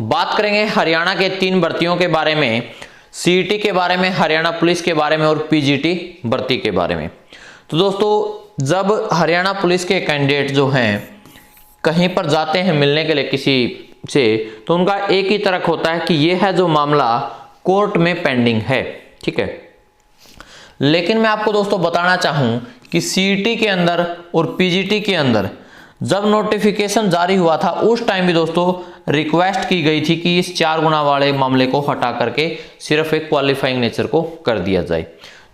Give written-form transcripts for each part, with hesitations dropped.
बात करेंगे हरियाणा के 3 भर्तियों के बारे में, सीईटी के बारे में, हरियाणा पुलिस के बारे में और पीजीटी भर्ती के बारे में। तो दोस्तों जब हरियाणा पुलिस के कैंडिडेट जो हैं कहीं पर जाते हैं मिलने के लिए किसी से, तो उनका एक ही तर्क होता है कि यह है जो मामला कोर्ट में पेंडिंग है, ठीक है। लेकिन मैं आपको दोस्तों बताना चाहूं कि सीईटी के अंदर और पीजीटी के अंदर जब नोटिफिकेशन जारी हुआ था उस टाइम भी दोस्तों रिक्वेस्ट की गई थी कि इस 4 गुना वाले मामले को हटा करके सिर्फ एक क्वालिफाइंग नेचर को कर दिया जाए,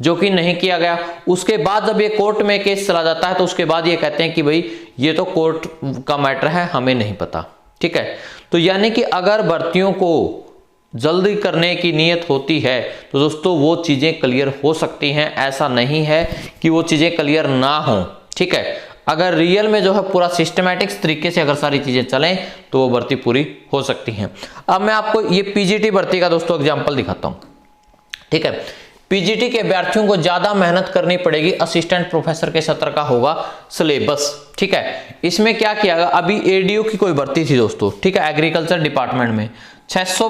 जो कि नहीं किया गया। उसके बाद जब ये कोर्ट में केस चला जाता है तो उसके बाद ये कहते हैं कि भाई ये तो कोर्ट का मैटर है, हमें नहीं पता, ठीक है। तो यानी कि अगर भर्तियों को जल्दी करने की नीयत होती है तो दोस्तों वो चीजें क्लियर हो सकती हैं, ऐसा नहीं है कि वो चीजें क्लियर ना हो, ठीक है। अगर रियल में जो है पूरा सिस्टमैटिक तरीके से अगर सारी चीजें चलें तो वो भर्ती पूरी हो सकती हैं। अब मैं आपको ये पीजीटी भर्ती का दोस्तों एग्जांपल दिखाता हूं, ठीक है। पीजीटी के अभ्यर्थियों को ज्यादा मेहनत करनी पड़ेगी, असिस्टेंट प्रोफेसर के सत्र का होगा सिलेबस, ठीक है। इसमें क्या किया गया, अभी एडीओ की कोई भर्ती थी दोस्तों, ठीक है, एग्रीकल्चर डिपार्टमेंट में 600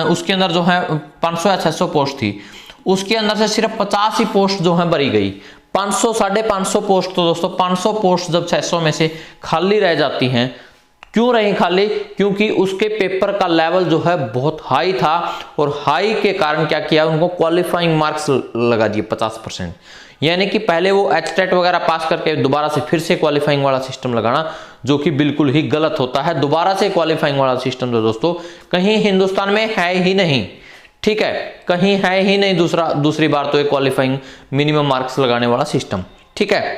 उसके अंदर जो है 500 या 600 पोस्ट थी, उसके अंदर से सिर्फ 50 ही पोस्ट जो है भरी गई। 500 550 पोस्ट, तो दोस्तों 500 पोस्ट जब 600 में से खाली रह जाती हैं, क्यों रही खाली, क्योंकि उसके पेपर का लेवल जो है बहुत हाई था और हाई के कारण क्या किया, उनको क्वालिफाइंग मार्क्स लगा दिए 50%। यानी कि पहले वो एचटेट वगैरह पास करके दोबारा से फिर से क्वालिफाइंग वाला सिस्टम लगाना, जो कि बिल्कुल ही गलत होता है। दोबारा से क्वालिफाइंग वाला सिस्टम तो दोस्तों कहीं हिंदुस्तान में है ही नहीं, ठीक है, कहीं है ही नहीं दूसरी बार तो एक क्वालिफाइंग मिनिमम मार्क्स लगाने वाला सिस्टम, ठीक है।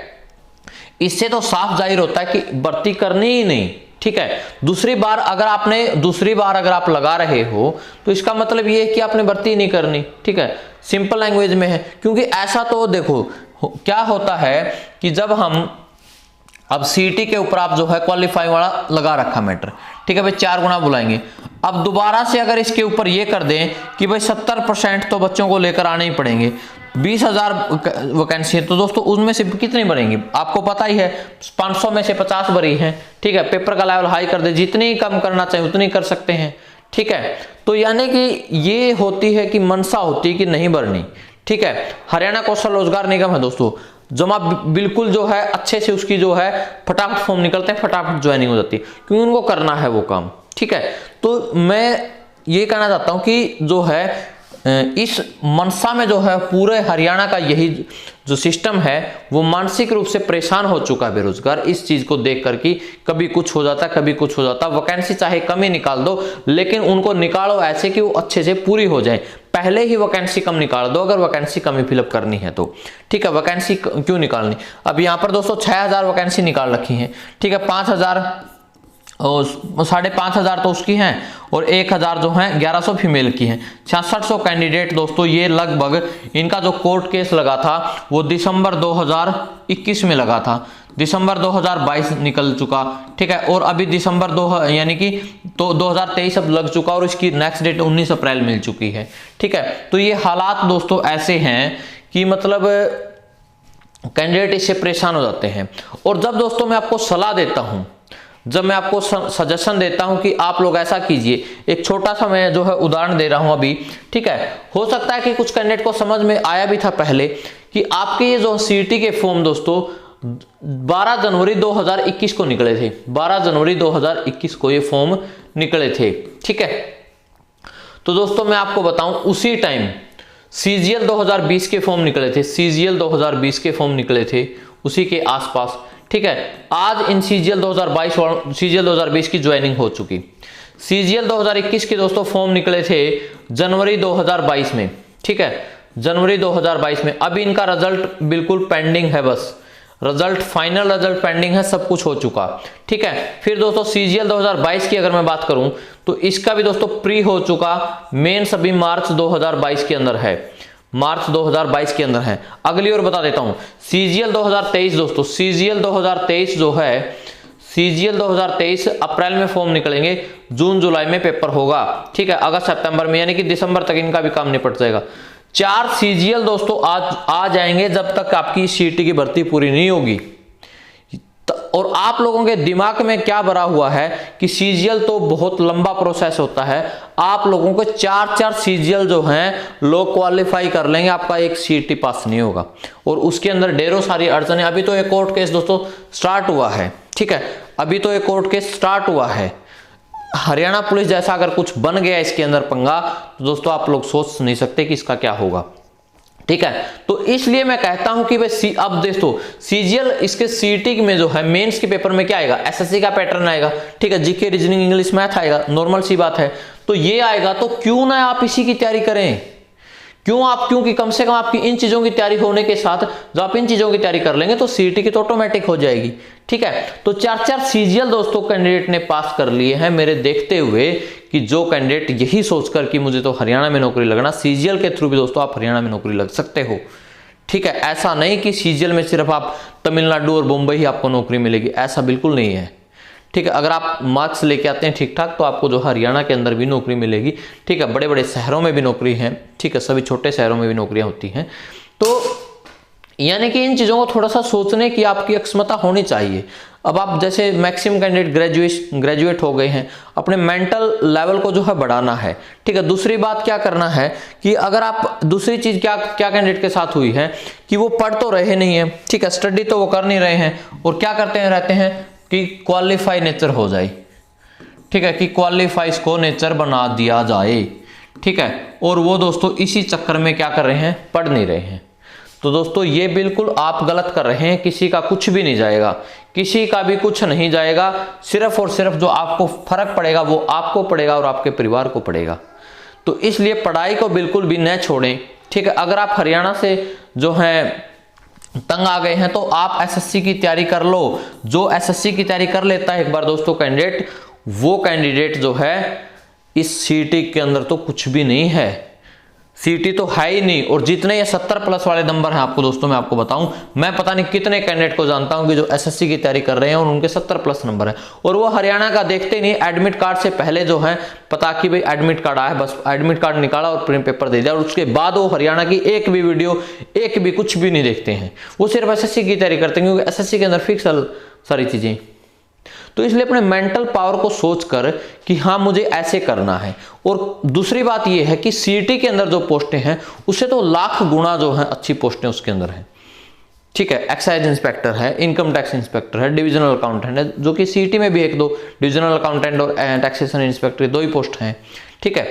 इससे तो साफ जाहिर होता है कि भर्ती करनी ही नहीं, ठीक है। दूसरी बार अगर आप लगा रहे हो तो इसका मतलब ये है कि आपने भर्ती नहीं करनी, ठीक है, सिंपल लैंग्वेज में है। क्योंकि ऐसा तो देखो क्या होता है कि जब हम अब सीईटी के ऊपर आप जो है क्वालिफाई वाला लगा रखा मैटर, ठीक है भाई, 4 गुना बुलाएंगे। अब दोबारा से अगर इसके ऊपर ये कर दें कि भाई 70% तो बच्चों को लेकर आने ही पड़ेंगे, 20,000 वैकेंसी है, तो दोस्तों उनमें से कितनी भरेंगे आपको पता ही है, 500 में से 50 भरी हैं, ठीक है। पेपर का लेवल हाई कर दे, जितनी कम करना चाहिए उतनी कर सकते हैं, ठीक है। तो यानी कि ये होती है कि मनसा होती है कि नहीं भरनी, ठीक है। हरियाणा कौशल रोजगार निगम है दोस्तों, जमा बिल्कुल जो है अच्छे से उसकी जो है फटाफट फॉर्म निकलते हैं, फटाफट ज्वाइनिंग हो जाती है, क्योंकि उनको करना है वो काम, ठीक है। तो मैं ये कहना चाहता हूं कि जो है इस मनसा में जो है पूरे हरियाणा का यही जो सिस्टम है वो मानसिक रूप से परेशान हो चुका है बेरोजगार, इस चीज को देख कर कि कभी कुछ हो जाता, कभी कुछ हो जाता। वैकेंसी चाहे कम ही निकाल दो, लेकिन उनको निकालो ऐसे कि वो अच्छे से पूरी हो जाए। पहले ही वैकेंसी कम निकाल दो अगर वैकेंसी कम ही फिलअप करनी है तो, ठीक है। वैकेंसी क्यों निकालनी, अब यहाँ पर दोस्तों 6,000 वैकेंसी निकाल रखी है, ठीक है। 5,000 और 5,500 तो उसकी हैं और 1,000 जो है 1100 फीमेल की हैं, 6600 कैंडिडेट दोस्तों। ये लगभग इनका जो कोर्ट केस लगा था वो दिसंबर 2021 में लगा था, दिसंबर 2022 निकल चुका, ठीक है। और अभी दिसंबर यानी कि तो 2023 अब लग चुका और इसकी नेक्स्ट डेट 19 अप्रैल मिल चुकी है, ठीक है। तो ये हालात दोस्तों ऐसे हैं कि मतलब कैंडिडेट इससे परेशान हो जाते हैं। और जब दोस्तों मैं आपको सलाह देता हूं, जब मैं आपको सजेशन देता हूं कि आप लोग ऐसा कीजिए, एक छोटा सा मैं जो है उदाहरण दे रहा हूं अभी, ठीक है। हो सकता है कि कुछ कैंडिडेट को समझ में आया भी था पहले कि आपके ये जो सीईटी के फॉर्म दोस्तों 12 जनवरी 2021 को निकले थे, 12 जनवरी 2021 को ये फॉर्म निकले थे, ठीक है। तो दोस्तों मैं आपको बताऊं उसी टाइम सीजीएल 2020 के फॉर्म निकले थे, सीजीएल 2020 के फॉर्म निकले थे उसी के आसपास, ठीक है। आज इन सीजीएल 2020 की ज्वाइनिंग हो चुकी। सीजीएल 2021 के दोस्तों फॉर्म निकले थे जनवरी 2022 में, ठीक है, जनवरी 2022 में। अभी इनका रिजल्ट बिल्कुल पेंडिंग है, बस रिजल्ट, फाइनल रिजल्ट पेंडिंग है, सब कुछ हो चुका, ठीक है। फिर दोस्तों सीजीएल 2022 की अगर मैं बात करूं तो इसका भी दोस्तों प्री हो चुका, मेंस अभी मार्च 2022 के अंदर है, मार्च 2022 के अंदर है। अगली और बता देता हूं सीजीएल 2023 दोस्तों, सीजीएल 2023 जो है, सीजीएल 2023 अप्रैल में फॉर्म निकलेंगे, जून जुलाई में पेपर होगा, ठीक है, अगस्त सितंबर में, यानी कि दिसंबर तक इनका भी काम निपट जाएगा। 4 सीजीएल दोस्तों आज आ जाएंगे जब तक आपकी सीईटी की भर्ती पूरी नहीं होगी। और आप लोगों के दिमाग में क्या भरा हुआ है कि सीजीएल तो बहुत लंबा प्रोसेस होता है, आप लोगों को 4 सीजीएल जो हैं लोग क्वालिफाई कर लेंगे, आपका एक सीटी पास नहीं होगा और उसके अंदर ढेरों सारी अड़चने। अभी तो एक कोर्ट केस दोस्तों स्टार्ट हुआ है, ठीक है, अभी तो एक कोर्ट केस स्टार्ट हुआ है। हरियाणा पुलिस जैसा अगर कुछ बन गया इसके अंदर पंगा, तो दोस्तों आप लोग सोच नहीं सकते कि इसका क्या होगा, ठीक है। तो इसलिए मैं कहता हूं कि भाई अब दोस्तों सीजीएल इसके सीटी में जो है मेंस के पेपर में क्या आएगा, एसएससी का पैटर्न आएगा, ठीक है, जीके रीजनिंग इंग्लिश मैथ आएगा, नॉर्मल सी बात है। तो ये आएगा तो क्यों ना आप इसी की तैयारी करें, क्योंकि कम से कम आपकी इन चीजों की तैयारी होने के साथ जो आप इन चीजों की तैयारी कर लेंगे तो सीटी की तो ऑटोमेटिक हो जाएगी, ठीक है। तो 4 सीजीएल दोस्तों कैंडिडेट ने पास कर लिए हैं मेरे देखते हुए, कि जो कैंडिडेट यही सोचकर कि मुझे तो हरियाणा में नौकरी लगना, सीजीएल के थ्रू भी दोस्तों आप हरियाणा में नौकरी लग सकते हो, ठीक है। ऐसा नहीं कि सीजीएल में सिर्फ आप तमिलनाडु और मुंबई ही आपको नौकरी मिलेगी, ऐसा बिल्कुल नहीं है, ठीक है। अगर आप मार्क्स लेके आते हैं ठीक ठाक तो आपको जो हरियाणा के अंदर भी नौकरी मिलेगी, ठीक है, बड़े बड़े शहरों में भी नौकरी है, ठीक है, सभी छोटे शहरों में भी नौकरियां होती हैं। तो यानी कि इन चीज़ों को थोड़ा सा सोचने की आपकी अक्षमता होनी चाहिए। अब आप जैसे मैक्सिमम कैंडिडेट ग्रेजुएट हो गए हैं, अपने मेंटल लेवल को जो है बढ़ाना है, ठीक है। दूसरी बात क्या करना है कि अगर आप दूसरी चीज़ क्या कैंडिडेट के साथ हुई है कि वो पढ़ तो रहे नहीं है, ठीक है, स्टडी तो वो कर नहीं रहे हैं और क्या करते हैं रहते हैं कि क्वालिफाई नेचर हो जाए, ठीक है, कि क्वालिफाई को नेचर बना दिया जाए, ठीक है, और वो दोस्तों इसी चक्कर में क्या कर रहे हैं, पढ़ नहीं रहे हैं। तो दोस्तों ये बिल्कुल आप गलत कर रहे हैं, किसी का कुछ भी नहीं जाएगा, किसी का भी कुछ नहीं जाएगा, सिर्फ और सिर्फ जो आपको फर्क पड़ेगा वो आपको पड़ेगा और आपके परिवार को पड़ेगा। तो इसलिए पढ़ाई को बिल्कुल भी न छोड़ें, ठीक है। अगर आप हरियाणा से जो है तंग आ गए हैं तो आप एसएससी की तैयारी कर लो। जो एसएससी की तैयारी कर लेता है एक बार दोस्तों कैंडिडेट, वो कैंडिडेट जो है इस सीटी के अंदर तो कुछ भी नहीं है, सीटी तो है ही नहीं। और जितने ये 70+ वाले नंबर हैं आपको दोस्तों मैं आपको बताऊं, मैं पता नहीं कितने कैंडिडेट को जानता हूं कि जो एसएससी की तैयारी कर रहे हैं और उनके 70+ नंबर है और वो हरियाणा का देखते नहीं, एडमिट कार्ड से पहले जो है पता कि भाई एडमिट कार्ड आया, बस एडमिट कार्ड निकाला और प्रिंट पेपर दे दिया और उसके बाद वो हरियाणा की एक भी वीडियो, एक भी कुछ भी नहीं देखते हैं, वो सिर्फ एसएससी की तैयारी करते हैं क्योंकि एसएससी के अंदर फिक्स सारी चीजें। तो इसलिए अपने मेंटल पावर को सोचकर कि हाँ मुझे ऐसे करना है। और दूसरी बात यह है कि सीटी के अंदर जो पोस्टें हैं उससे तो लाख गुना जो है अच्छी पोस्टें उसके अंदर हैं, ठीक है। एक्साइज इंस्पेक्टर है, इनकम टैक्स इंस्पेक्टर है, डिविजनल अकाउंटेंट है, जो कि सीटी में भी 1-2 डिविजनल अकाउंटेंट और टैक्सेशन इंस्पेक्टर 2 ही पोस्ट हैं, ठीक है।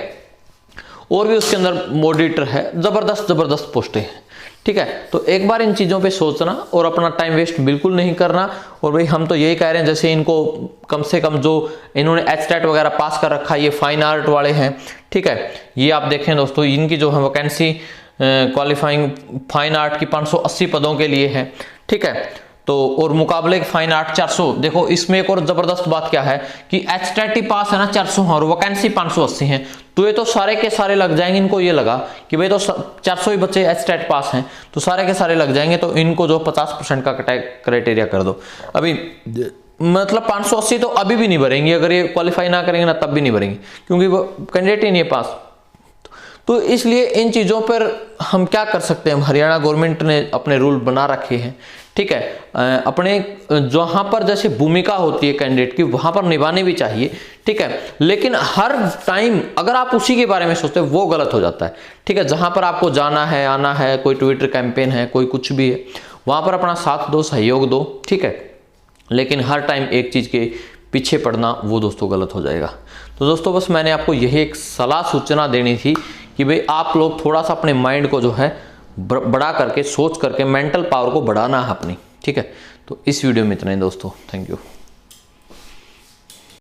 और भी उसके अंदर ऑडिटर है, जबरदस्त पोस्टें हैं, ठीक है। तो एक बार इन चीज़ों पे सोचना और अपना टाइम वेस्ट बिल्कुल नहीं करना। और भाई हम तो यही कह रहे हैं, जैसे इनको कम से कम जो इन्होंने एचटेट वगैरह पास कर रखा है, ये फाइन आर्ट वाले हैं, ठीक है, ये आप देखें दोस्तों इनकी जो है वैकेंसी क्वालिफाइंग फाइन आर्ट की 580 पदों के लिए है, ठीक है। तो और मुकाबले फाइन आर्ट 400। देखो इसमें एक और जबरदस्त बात क्या है कि एचटेट पास है ना 400 और वैकेंसी 580 है, तो ये तो सारे के सारे लग जाएंगे। इनको ये लगा कि भाई तो 400 ही बच्चे एचटेट पास हैं तो सारे के सारे लग जाएंगे, तो इनको जो 50% का क्राइटेरिया कर दो। अभी मतलब 580 तो अभी भी नहीं भरेंगे, अगर ये क्वालिफाई ना करेंगे ना तब भी नहीं भरेंगे क्योंकि वो कैंडिडेट ही नहीं है पास। तो इसलिए इन चीज़ों पर हम क्या कर सकते हैं, हरियाणा गवर्नमेंट ने अपने रूल बना रखे हैं, ठीक है। अपने जहाँ पर जैसे भूमिका होती है कैंडिडेट की वहाँ पर निभानी भी चाहिए, ठीक है। लेकिन हर टाइम अगर आप उसी के बारे में सोचते हैं वो गलत हो जाता है, ठीक है। जहाँ पर आपको जाना है, आना है, कोई ट्विटर कैंपेन है, कोई कुछ भी है, वहाँ पर अपना साथ दो, सहयोग दो, ठीक है। लेकिन हर टाइम एक चीज़ के पीछे पड़ना वो दोस्तों गलत हो जाएगा। तो दोस्तों बस मैंने आपको यही एक सलाह सूचना देनी थी कि भाई आप लोग थोड़ा सा अपने माइंड को जो है बड़ा करके सोच करके मेंटल पावर को बढ़ाना है अपनी, ठीक है। तो इस वीडियो में इतना ही दोस्तों, थैंक यू।